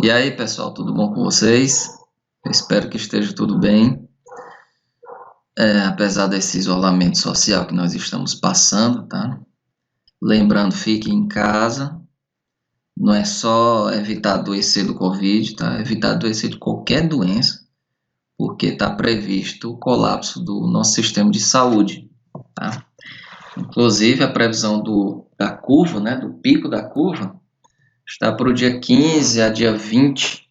E aí, pessoal, tudo bom com vocês? Eu espero que esteja tudo bem, apesar desse isolamento social que nós estamos passando, tá? Lembrando, fique em casa, não é só evitar adoecer do Covid, tá? Evitar adoecer de qualquer doença, porque está previsto o colapso do nosso sistema de saúde, tá? Inclusive, a previsão da curva, né, do pico da curva, está para o dia 15 a dia 20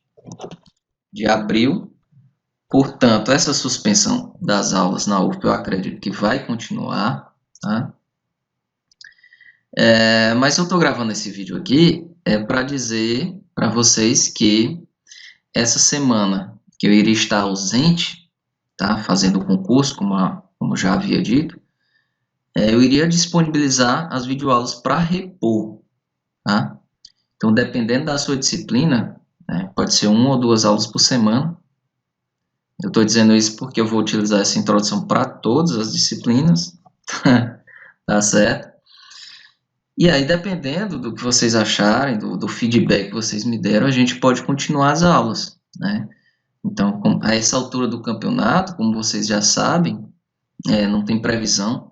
de abril. Portanto, essa suspensão das aulas na UFP eu acredito que vai continuar, tá? Mas eu estou gravando esse vídeo aqui para dizer para vocês que essa semana que eu iria estar ausente, tá? Fazendo o concurso, como já havia dito, eu iria disponibilizar as videoaulas para repor, tá? Então, dependendo da sua disciplina, né, pode ser 1 ou 2 aulas por semana. Eu estou dizendo isso porque eu vou utilizar essa introdução para todas as disciplinas, tá certo? E aí, dependendo do que vocês acharem, do feedback que vocês me deram, a gente pode continuar as aulas, né? Então, a essa altura do campeonato, como vocês já sabem, não tem previsão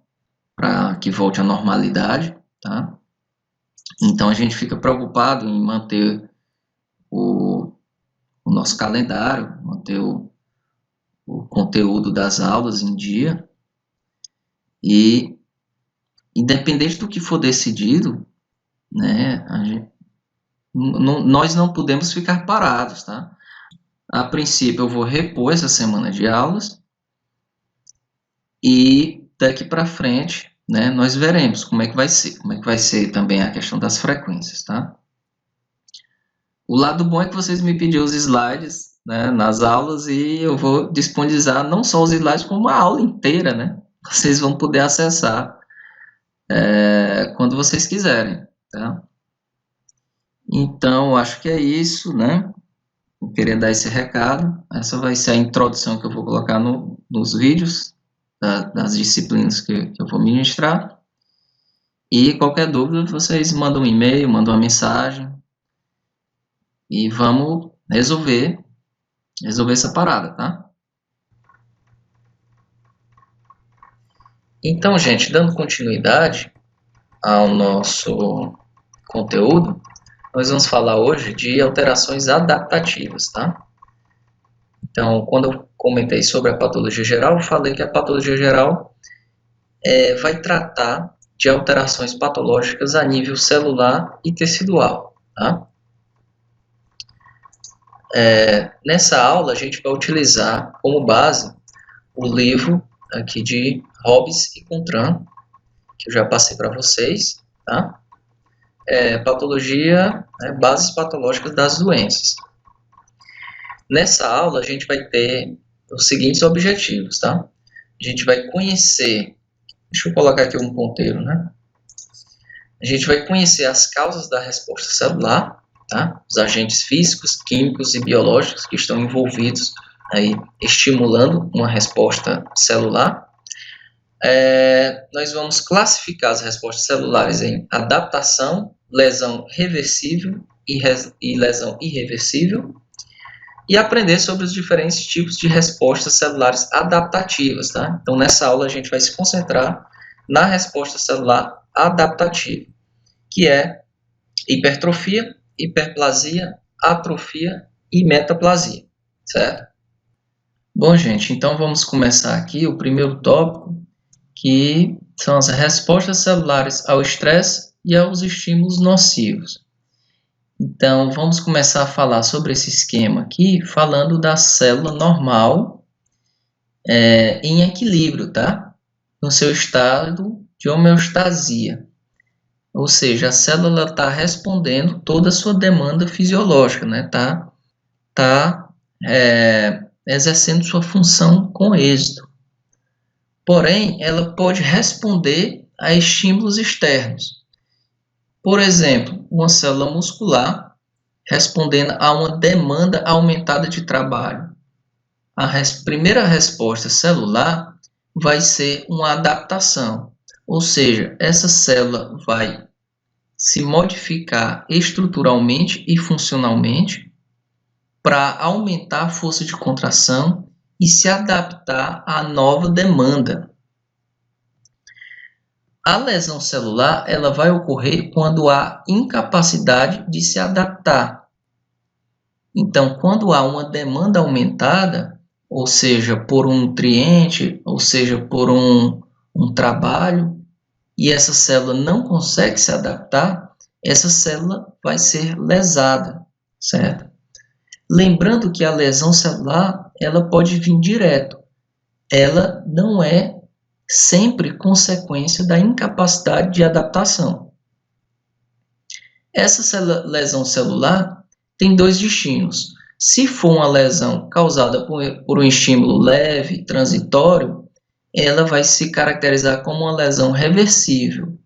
para que volte à normalidade, tá? Então, a gente fica preocupado em manter o nosso calendário, manter o conteúdo das aulas em dia, e independente do que for decidido, né, nós não podemos ficar parados, tá? A princípio eu vou repor essa semana de aulas e daqui para frente, né, nós veremos como é que vai ser também a questão das frequências, tá? O lado bom é que vocês me pediram os slides, né, nas aulas, e eu vou disponibilizar não só os slides, como a aula inteira, né? Vocês vão poder acessar quando vocês quiserem, tá? Então, acho que é isso, né? Eu queria dar esse recado. Essa vai ser a introdução que eu vou colocar nos vídeos das disciplinas que eu vou ministrar. E qualquer dúvida, vocês mandam um e-mail, mandam uma mensagem e vamos resolver essa parada, tá? Então, gente, dando continuidade ao nosso conteúdo, nós vamos falar hoje de alterações adaptativas, tá? Então, quando eu comentei sobre a patologia geral, eu falei que a patologia geral vai tratar de alterações patológicas a nível celular e tecidual, tá? Nessa aula, a gente vai utilizar como base o livro aqui de Hobbes e Contran, que eu já passei para vocês, tá? Patologia, bases patológicas das doenças. Nessa aula, a gente vai ter os seguintes objetivos, tá? A gente vai conhecer, deixa eu colocar aqui um ponteiro, né? A gente vai conhecer as causas da resposta celular, tá? Os agentes físicos, químicos e biológicos que estão envolvidos aí, estimulando uma resposta celular. Nós vamos classificar as respostas celulares em adaptação, lesão reversível e lesão irreversível, e aprender sobre os diferentes tipos de respostas celulares adaptativas, tá? Então, nessa aula, a gente vai se concentrar na resposta celular adaptativa, que é hipertrofia, hiperplasia, atrofia e metaplasia, certo? Bom, gente, então vamos começar aqui o primeiro tópico, que são as respostas celulares ao estresse e aos estímulos nocivos. Então, vamos começar a falar sobre esse esquema aqui, falando da célula normal em equilíbrio, tá? No seu estado de homeostasia. Ou seja, a célula está respondendo toda a sua demanda fisiológica, né? Tá exercendo sua função com êxito. Porém, ela pode responder a estímulos externos. Por exemplo, uma célula muscular respondendo a uma demanda aumentada de trabalho. A primeira resposta celular vai ser uma adaptação, ou seja, essa célula vai se modificar estruturalmente e funcionalmente para aumentar a força de contração e se adaptar à nova demanda. A lesão celular ela vai ocorrer quando há incapacidade de se adaptar. Então, quando há uma demanda aumentada, ou seja, por um nutriente, ou seja, por um trabalho, e essa célula não consegue se adaptar, essa célula vai ser lesada, certo? Lembrando que a lesão celular, ela pode vir direto. Ela não é sempre consequência da incapacidade de adaptação. Essa lesão celular tem dois destinos. Se for uma lesão causada por um estímulo leve, transitório, ela vai se caracterizar como uma lesão reversível.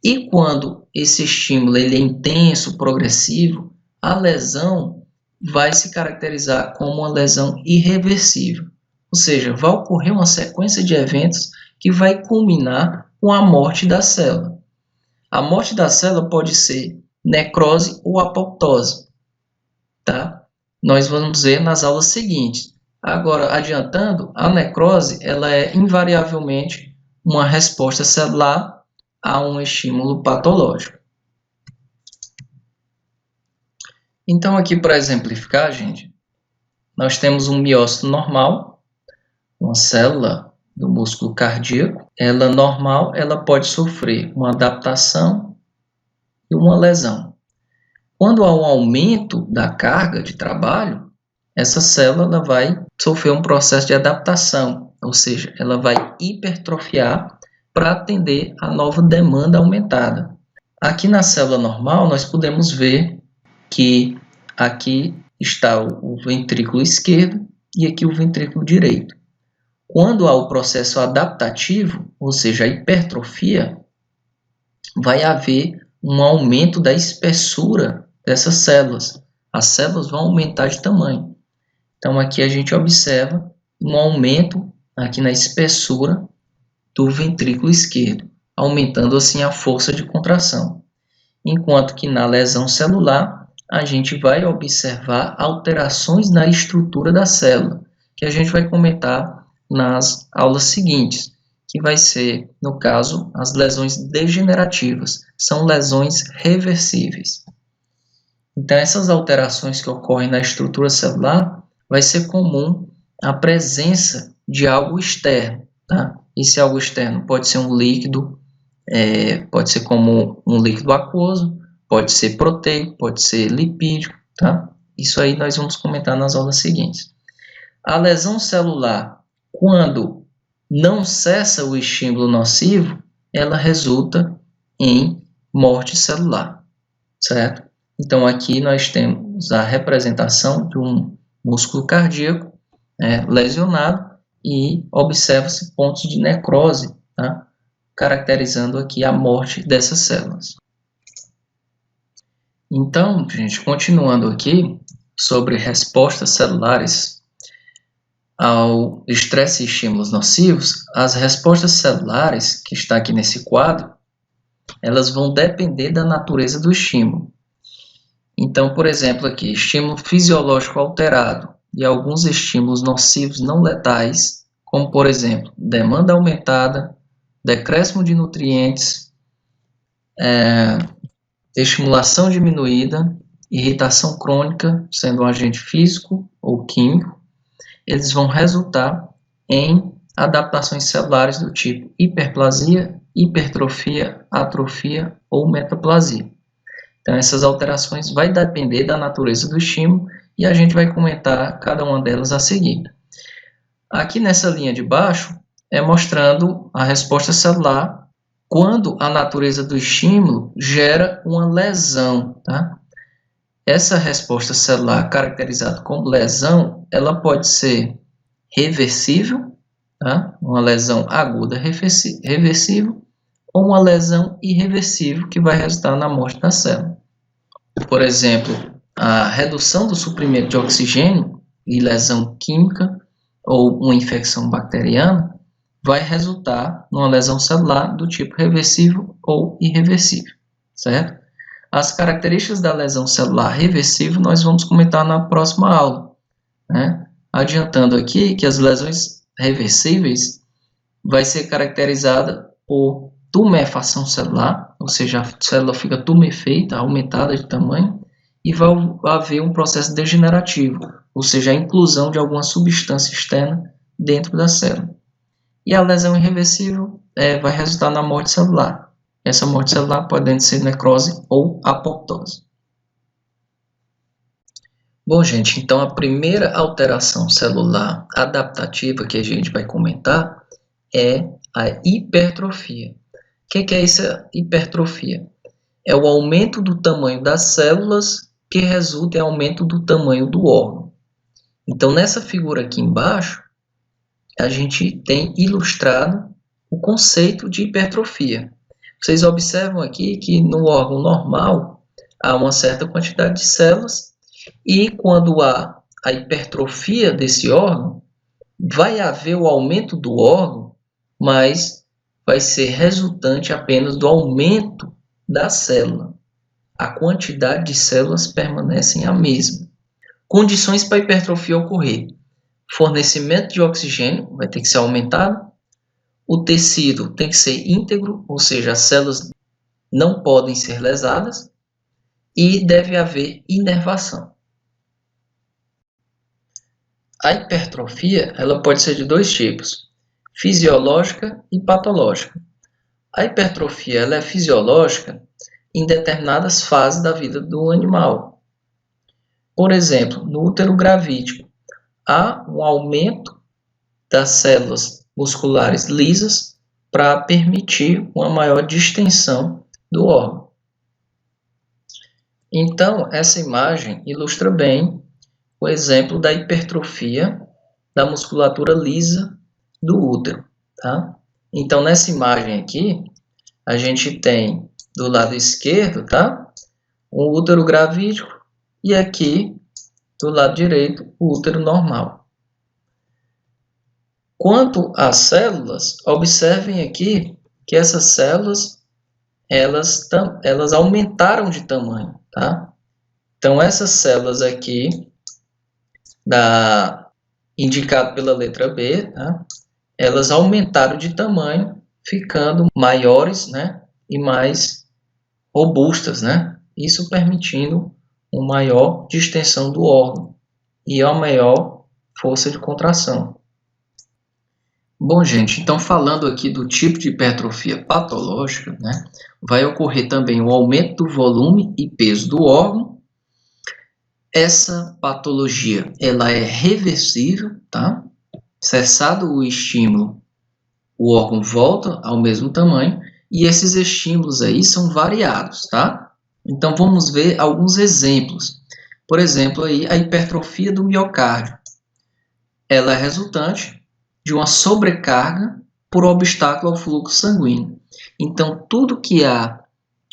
E quando esse estímulo ele é intenso, progressivo, a lesão vai se caracterizar como uma lesão irreversível. Ou seja, vai ocorrer uma sequência de eventos que vai culminar com a morte da célula. A morte da célula pode ser necrose ou apoptose, tá? Nós vamos ver nas aulas seguintes. Agora, adiantando, a necrose ela é invariavelmente uma resposta celular a um estímulo patológico. Então, aqui para exemplificar, gente, nós temos um miócito normal, uma célula do músculo cardíaco. Ela normal, ela pode sofrer uma adaptação e uma lesão. Quando há um aumento da carga de trabalho, essa célula ela vai sofrer um processo de adaptação, ou seja, ela vai hipertrofiar para atender a nova demanda aumentada. Aqui na célula normal, nós podemos ver que aqui está o ventrículo esquerdo e aqui o ventrículo direito. Quando há o processo adaptativo, ou seja, a hipertrofia, vai haver um aumento da espessura dessas células. As células vão aumentar de tamanho. Então, aqui a gente observa um aumento aqui na espessura do ventrículo esquerdo, aumentando assim a força de contração. Enquanto que na lesão celular, a gente vai observar alterações na estrutura da célula, que a gente vai comentar nas aulas seguintes, que vai ser, no caso, as lesões degenerativas, são lesões reversíveis. Então, essas alterações que ocorrem na estrutura celular, vai ser comum a presença de algo externo, tá? Esse algo externo pode ser um líquido, pode ser como um líquido aquoso, pode ser proteico, pode ser lipídico, tá? Isso aí nós vamos comentar nas aulas seguintes. A lesão celular, quando não cessa o estímulo nocivo, ela resulta em morte celular, certo? Então, aqui nós temos a representação de um músculo cardíaco lesionado e observa-se pontos de necrose, tá? Caracterizando aqui a morte dessas células. Então, gente, continuando aqui sobre respostas celulares ao estresse e estímulos nocivos, as respostas celulares que está aqui nesse quadro, elas vão depender da natureza do estímulo. Então, por exemplo, aqui, estímulo fisiológico alterado e alguns estímulos nocivos não letais, como, por exemplo, demanda aumentada, decréscimo de nutrientes, estimulação diminuída, irritação crônica, sendo um agente físico ou químico, eles vão resultar em adaptações celulares do tipo hiperplasia, hipertrofia, atrofia ou metaplasia. Então, essas alterações vai depender da natureza do estímulo e a gente vai comentar cada uma delas a seguir. Aqui nessa linha de baixo é mostrando a resposta celular quando a natureza do estímulo gera uma lesão, tá? Essa resposta celular caracterizada como lesão, ela pode ser reversível, tá? Uma lesão aguda reversível, ou uma lesão irreversível que vai resultar na morte da célula. Por exemplo, a redução do suprimento de oxigênio e lesão química ou uma infecção bacteriana vai resultar numa lesão celular do tipo reversível ou irreversível, certo? As características da lesão celular reversível nós vamos comentar na próxima aula, né? Adiantando aqui que as lesões reversíveis vai ser caracterizada por tumefação celular, ou seja, a célula fica tumefeita, aumentada de tamanho, e vai haver um processo degenerativo, ou seja, a inclusão de alguma substância externa dentro da célula. E a lesão irreversível vai resultar na morte celular. Essa morte celular pode ser necrose ou apoptose. Bom, gente, então a primeira alteração celular adaptativa que a gente vai comentar é a hipertrofia. O que é essa hipertrofia? É o aumento do tamanho das células que resulta em aumento do tamanho do órgão. Então, nessa figura aqui embaixo, a gente tem ilustrado o conceito de hipertrofia. Vocês observam aqui que no órgão normal há uma certa quantidade de células e quando há a hipertrofia desse órgão, vai haver o aumento do órgão, mas vai ser resultante apenas do aumento da célula. A quantidade de células permanecem a mesma. Condições para a hipertrofia ocorrer: fornecimento de oxigênio vai ter que ser aumentado, o tecido tem que ser íntegro, ou seja, as células não podem ser lesadas, e deve haver inervação. A hipertrofia ela pode ser de dois tipos, fisiológica e patológica. A hipertrofia ela é fisiológica em determinadas fases da vida do animal. Por exemplo, no útero gravídico, há um aumento das células musculares lisas para permitir uma maior distensão do órgão. Então, essa imagem ilustra bem o exemplo da hipertrofia da musculatura lisa do útero, tá? Então, nessa imagem aqui, a gente tem do lado esquerdo, tá? O útero gravídico e aqui do lado direito o útero normal. Quanto às células, observem aqui que essas células elas aumentaram de tamanho, tá? Então essas células aqui indicado pela letra B, tá? Elas aumentaram de tamanho, ficando maiores, né? E mais robustas, né? Isso permitindo uma maior distensão do órgão e uma maior força de contração. Bom, gente, então falando aqui do tipo de hipertrofia patológica, né, vai ocorrer também o aumento do volume e peso do órgão. Essa patologia, ela é reversível, tá? Cessado o estímulo, o órgão volta ao mesmo tamanho e esses estímulos aí são variados, tá? Então vamos ver alguns exemplos. Por exemplo, aí a hipertrofia do miocárdio. Ela é resultante de uma sobrecarga por obstáculo ao fluxo sanguíneo. Então, tudo que há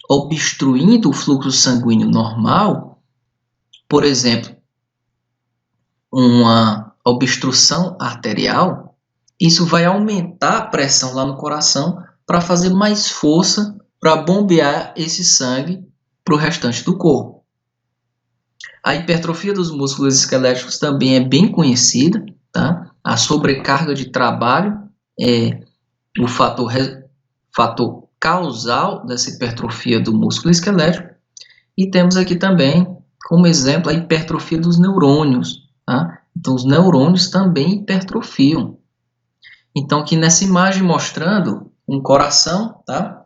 obstruindo o fluxo sanguíneo normal, por exemplo, uma obstrução arterial, isso vai aumentar a pressão lá no coração para fazer mais força para bombear esse sangue para o restante do corpo. A hipertrofia dos músculos esqueléticos também é bem conhecida, tá? A sobrecarga de trabalho é o fator causal dessa hipertrofia do músculo esquelético. E temos aqui também, como exemplo, a hipertrofia dos neurônios, tá? Então, os neurônios também hipertrofiam. Então, aqui nessa imagem mostrando um coração, tá?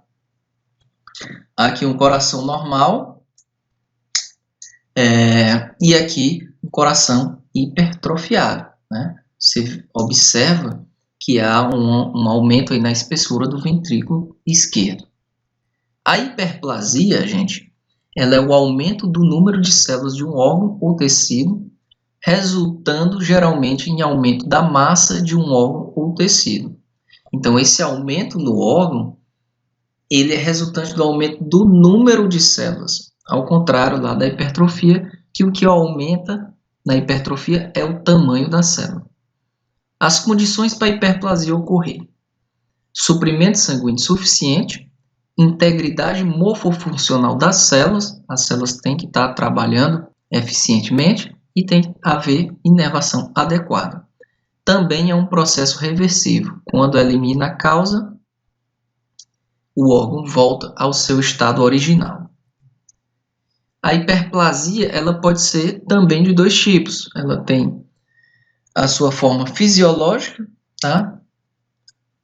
Aqui um coração normal. E aqui um coração hipertrofiado, né? Você observa que há um aumento aí na espessura do ventrículo esquerdo. A hiperplasia, gente, ela é o aumento do número de células de um órgão ou tecido, resultando geralmente em aumento da massa de um órgão ou tecido. Então, esse aumento no órgão, ele é resultante do aumento do número de células, ao contrário lá da hipertrofia, que o que aumenta na hipertrofia é o tamanho da célula. As condições para a hiperplasia ocorrer: suprimento sanguíneo suficiente, integridade morfofuncional das células, as células têm que estar trabalhando eficientemente e tem que haver inervação adequada. Também é um processo reversível. Quando elimina a causa, o órgão volta ao seu estado original. A hiperplasia ela pode ser também de dois tipos. Ela tem a sua forma fisiológica, tá?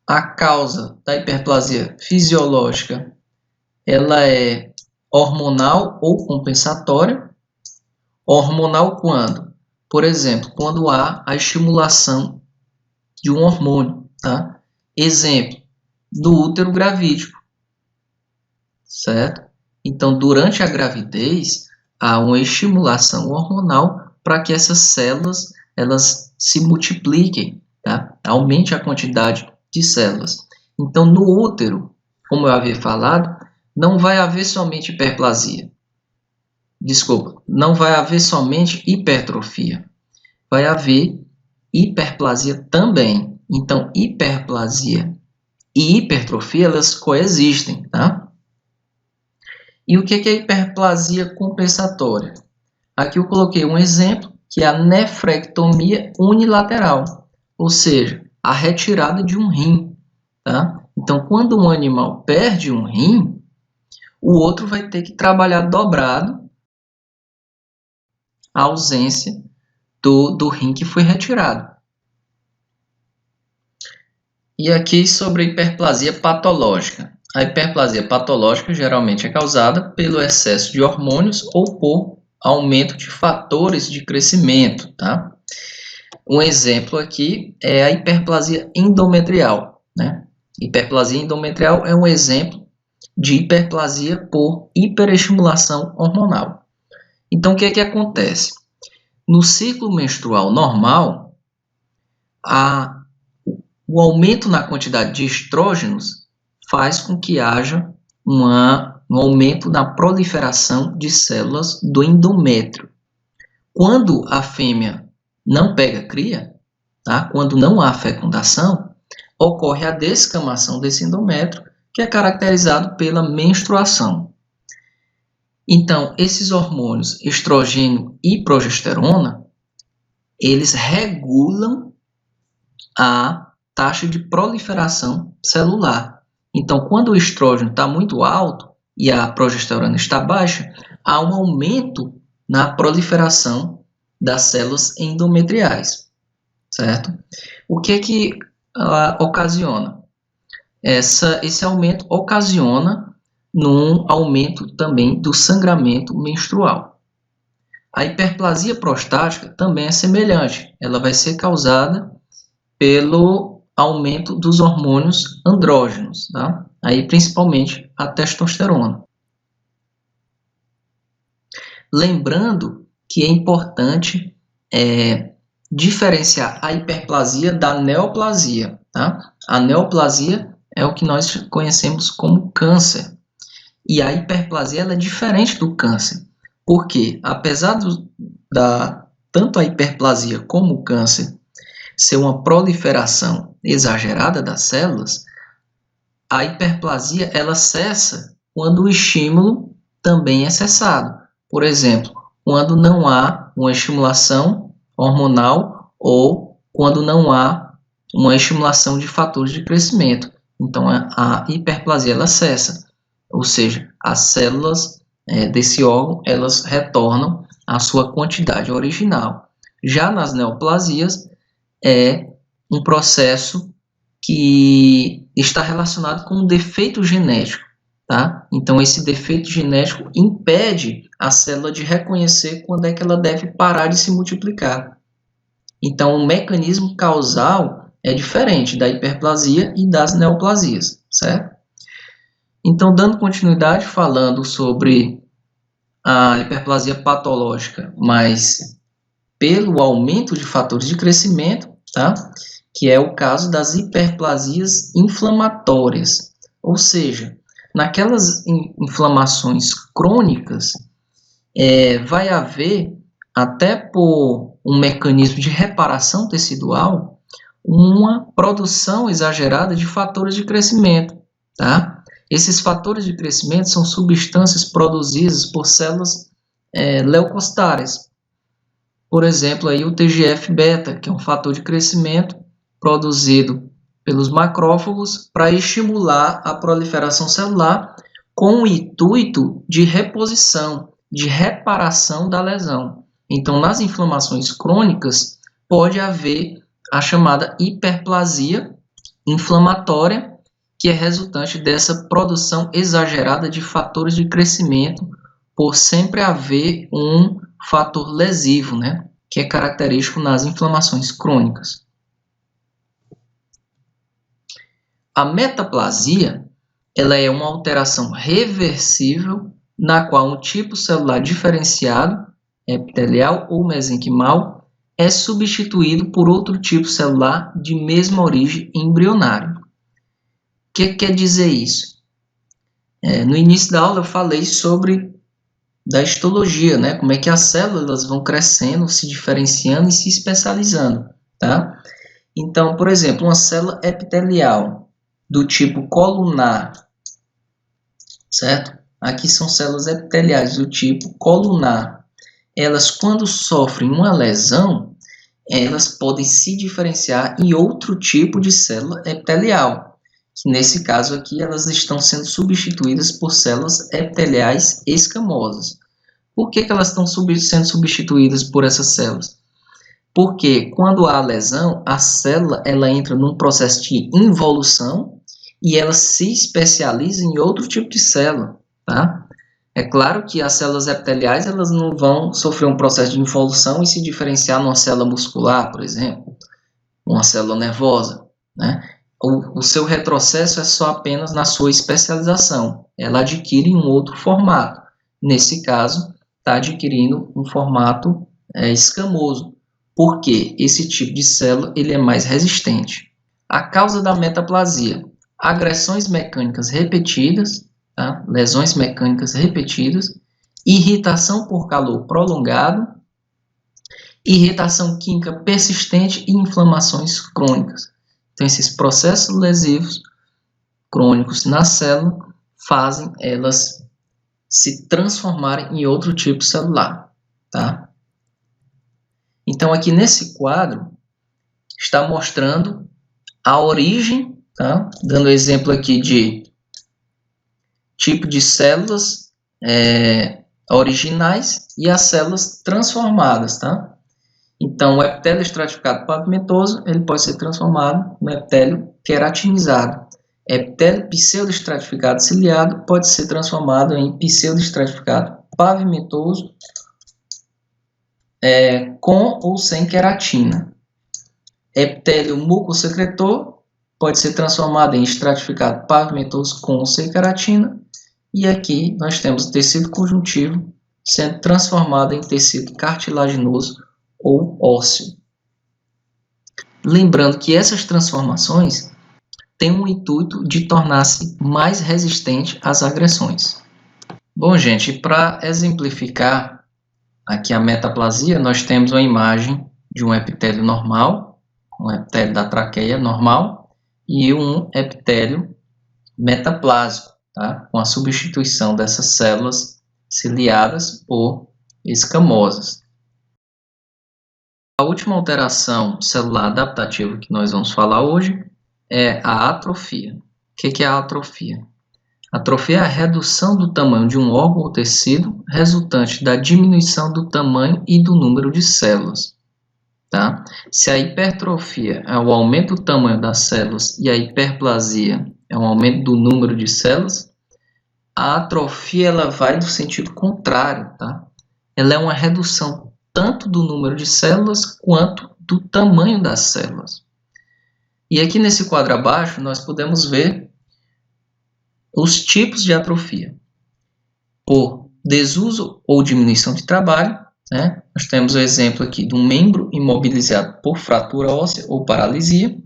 A causa da hiperplasia fisiológica ela é hormonal ou compensatória. Hormonal quando? Por exemplo, quando há a estimulação de um hormônio, tá? Exemplo, do útero gravídico, certo? Então, durante a gravidez, há uma estimulação hormonal para que essas células elas se multipliquem, tá? Aumente a quantidade de células. Então, no útero, como eu havia falado, não vai haver somente hiperplasia. Desculpa, não vai haver somente hipertrofia. Vai haver hiperplasia também. Então, hiperplasia e hipertrofia, elas coexistem, tá? E o que é hiperplasia compensatória? Aqui eu coloquei um exemplo, que é a nefrectomia unilateral, ou seja, a retirada de um rim, tá? Então, quando um animal perde um rim, o outro vai ter que trabalhar dobrado a ausência do rim que foi retirado. E aqui sobre a hiperplasia patológica. A hiperplasia patológica geralmente é causada pelo excesso de hormônios ou por aumento de fatores de crescimento, tá? Um exemplo aqui é a hiperplasia endometrial, né? Hiperplasia endometrial é um exemplo de hiperplasia por hiperestimulação hormonal. Então, o que é que acontece? No ciclo menstrual normal, o aumento na quantidade de estrógenos faz com que haja um aumento na proliferação de células do endométrio. Quando a fêmea não pega cria, tá? Quando não há fecundação, ocorre a descamação desse endométrio, que é caracterizado pela menstruação. Então, esses hormônios, estrogênio e progesterona, eles regulam a taxa de proliferação celular. Então, quando o estrógeno está muito alto e a progesterona está baixa, há um aumento na proliferação das células endometriais, certo? O que ocasiona? Esse aumento ocasiona num aumento também do sangramento menstrual. A hiperplasia prostática também é semelhante. Ela vai ser causada pelo aumento dos hormônios andrógenos, tá? Aí principalmente a testosterona. Lembrando que é importante diferenciar a hiperplasia da neoplasia, tá? A neoplasia é o que nós conhecemos como câncer. E a hiperplasia ela é diferente do câncer, porque apesar tanto a hiperplasia como o câncer ser uma proliferação exagerada das células, a hiperplasia ela cessa quando o estímulo também é cessado. Por exemplo, quando não há uma estimulação hormonal ou quando não há uma estimulação de fatores de crescimento. Então, a hiperplasia ela cessa. Ou seja, as células desse órgão, elas retornam à sua quantidade original. Já nas neoplasias, é um processo que está relacionado com um defeito genético, tá? Então, esse defeito genético impede a célula de reconhecer quando é que ela deve parar de se multiplicar. Então, o mecanismo causal é diferente da hiperplasia e das neoplasias, certo? Então, dando continuidade, falando sobre a hiperplasia patológica, mas pelo aumento de fatores de crescimento, tá? Que é o caso das hiperplasias inflamatórias. Ou seja, naquelas inflamações crônicas, vai haver, até por um mecanismo de reparação tecidual, uma produção exagerada de fatores de crescimento, tá? Esses fatores de crescimento são substâncias produzidas por células leucocitárias. Por exemplo, aí o TGF-beta, que é um fator de crescimento produzido pelos macrófagos para estimular a proliferação celular com o intuito de reposição, de reparação da lesão. Então, nas inflamações crônicas, pode haver a chamada hiperplasia inflamatória, que é resultante dessa produção exagerada de fatores de crescimento, por sempre haver um fator lesivo, né, que é característico nas inflamações crônicas. A metaplasia, ela é uma alteração reversível na qual um tipo celular diferenciado, epitelial ou mesenquimal, é substituído por outro tipo celular de mesma origem embrionária. O que quer dizer isso? No início da aula eu falei sobre da histologia, né? Como é que as células vão crescendo, se diferenciando e se especializando, tá? Então, por exemplo, uma célula epitelial do tipo colunar, certo? Aqui são células epiteliais do tipo colunar. Elas, quando sofrem uma lesão, elas podem se diferenciar em outro tipo de célula epitelial. Nesse caso aqui, elas estão sendo substituídas por células epiteliais escamosas. Por que elas estão sendo substituídas por essas células? Porque quando há lesão, a célula ela entra num processo de involução e ela se especializa em outro tipo de célula, tá? É claro que as células epiteliais elas não vão sofrer um processo de involução e se diferenciar numa célula muscular, por exemplo, uma célula nervosa, né? O seu retrocesso é só apenas na sua especialização. Ela adquire um outro formato. Nesse caso, está adquirindo um formato escamoso, porque esse tipo de célula ele é mais resistente. A causa da metaplasia: agressões mecânicas repetidas, tá? Lesões mecânicas repetidas, irritação por calor prolongado, irritação química persistente e inflamações crônicas. Então, esses processos lesivos crônicos na célula fazem elas se transformarem em outro tipo celular, tá? Então, aqui nesse quadro, está mostrando a origem, tá? Dando exemplo aqui de tipo de células originais e as células transformadas, tá? Então, o epitélio estratificado pavimentoso, ele pode ser transformado no epitélio queratinizado. Epitélio pseudoestratificado ciliado pode ser transformado em pseudoestratificado pavimentoso com ou sem queratina. Epitélio mucosecretor pode ser transformado em estratificado pavimentoso com ou sem queratina. E aqui nós temos o tecido conjuntivo sendo transformado em tecido cartilaginoso ou ósseo. Lembrando que essas transformações têm o intuito de tornar-se mais resistente às agressões. Bom, gente, para exemplificar aqui a metaplasia, nós temos uma imagem de um epitélio normal, um epitélio da traqueia normal, e um epitélio metaplásico, tá? Com a substituição dessas células ciliadas por escamosas. A última alteração celular adaptativa que nós vamos falar hoje é a atrofia. O que é a atrofia? A atrofia é a redução do tamanho de um órgão ou tecido resultante da diminuição do tamanho e do número de células. Tá? Se a hipertrofia é o aumento do tamanho das células e a hiperplasia é um aumento do número de células, a atrofia ela vai no sentido contrário. Tá? Ela é uma redução tanto do número de células quanto do tamanho das células. E aqui nesse quadro abaixo nós podemos ver os tipos de atrofia. Por desuso ou diminuição de trabalho, né? Nós temos o exemplo aqui de um membro imobilizado por fratura óssea ou paralisia.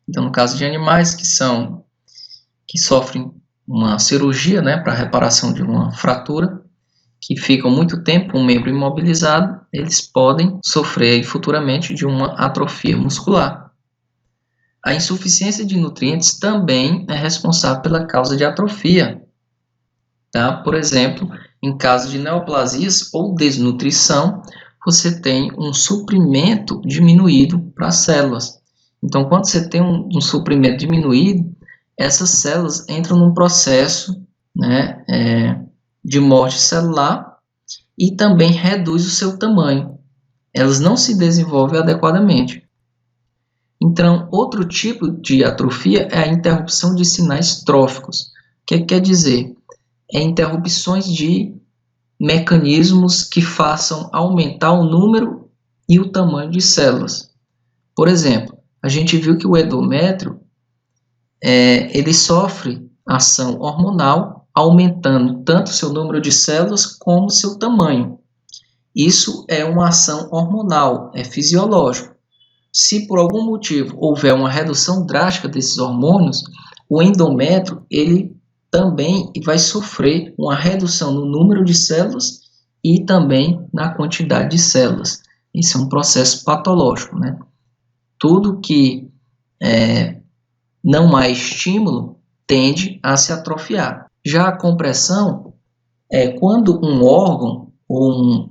Então, no caso de animais que sofrem uma cirurgia, né, para reparação de uma fratura, que ficam muito tempo com o membro imobilizado, eles podem sofrer futuramente de uma atrofia muscular. A insuficiência de nutrientes também é responsável pela causa de atrofia. Tá? Por exemplo, em caso de neoplasias ou desnutrição, você tem um suprimento diminuído para as células. Então, quando você tem um suprimento diminuído, essas células entram num processo, né, de morte celular e também reduz o seu tamanho. Elas não se desenvolvem adequadamente. Então, outro tipo de atrofia é a interrupção de sinais tróficos. O que quer dizer? É interrupções de mecanismos que façam aumentar o número e o tamanho de células. Por exemplo, a gente viu que o endométrio ele sofre ação hormonal, aumentando tanto seu número de células como seu tamanho. Isso é uma ação hormonal, é fisiológico. Se por algum motivo houver uma redução drástica desses hormônios, o endométrio ele também vai sofrer uma redução no número de células e também na quantidade de células. Isso é um processo patológico, né? Tudo que não há estímulo tende a se atrofiar. Já a compressão é quando um órgão ou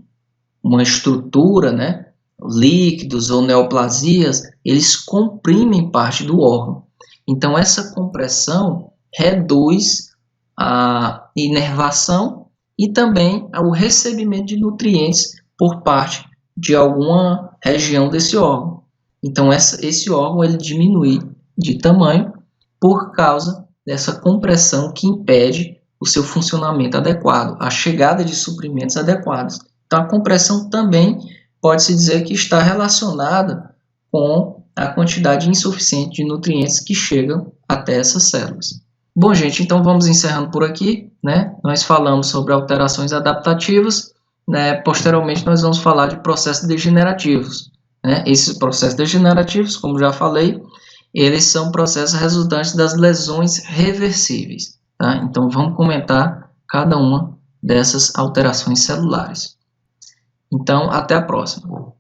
uma estrutura, né, líquidos ou neoplasias, eles comprimem parte do órgão. Então, essa compressão reduz a inervação e também o recebimento de nutrientes por parte de alguma região desse órgão. Então, esse órgão ele diminui de tamanho por causa dessa compressão que impede o seu funcionamento adequado, a chegada de suprimentos adequados. Então, a compressão também pode-se dizer que está relacionada com a quantidade insuficiente de nutrientes que chegam até essas células. Bom, gente, então vamos encerrando por aqui, né? Nós falamos sobre alterações adaptativas, né? Posteriormente nós vamos falar de processos degenerativos, né? Esses processos degenerativos, como já falei, eles são processos resultantes das lesões reversíveis, tá? Então vamos comentar cada uma dessas alterações celulares. Então, até a próxima.